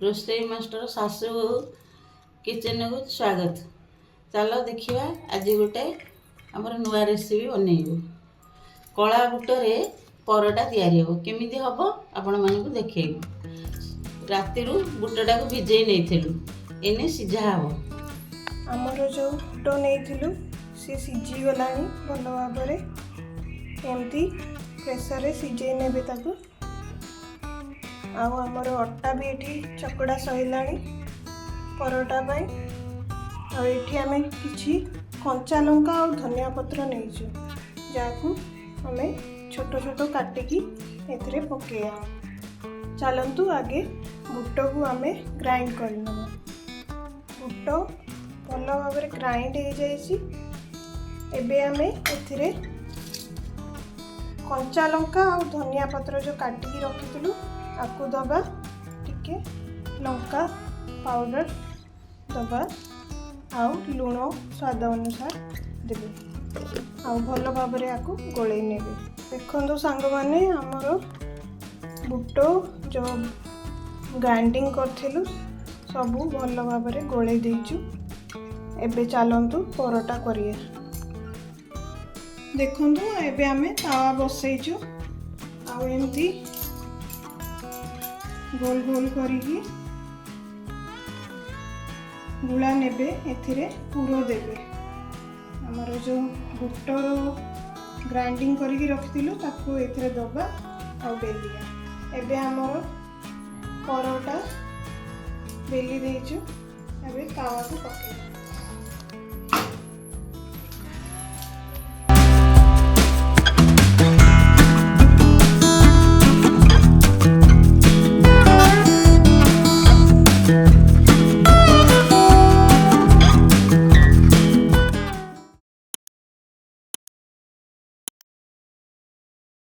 रोषेई master शाशु kitchen को स्वागत। चलो देखिए आज गोटे आमर नुआ रेसिपी बनइबू। कला बुटरे परोटा तैयारी हो केमिति हम आपण मानक देखैबू। राति बुटटा को भिजई नहीं एने सीझा हम आमर जो बुट नहीं सी सीझी गलानी भल भाव एमती प्रेसर रे सीझे नेबे ताकू। आमर अटा भी ये चकड़ा सैलानी परोटा पाई। आठी आम कि कंचा लंका और धनिया पत्र नहीं जहाँ आम छोट छोट काटिकी ए पकईया। चलतु आगे बुट को आम ग्राइंड करना। बुट भल भाव ग्राइंड हो जाए। आम ए कंचा लंका और धनिया पत्र जो काटिकी रखी आपको दबा टिके लंका पाउडर दबा आउ लुण स्वाद अनुसार देवे आउ भल भाव आपको गोले नेबे। देखो सांग माने आमर बुट जो ग्राइंडिंग करथिलु सबू भल भाव गोले देइचु। एबे चलंतु परोटा करिए। देखंतु एबे आमे तावा बसैचु आउ एमती गोल गोल करिकी गुला नेबे एथिरे पूरो देबे। हमर जो बुटर ग्राइंडिंग करिकी रखिथिलु ताकू एथिरे दबा आ बेलिया। एबे हमर परोटा बेली देइचु। एबे तावा को पकेइबा।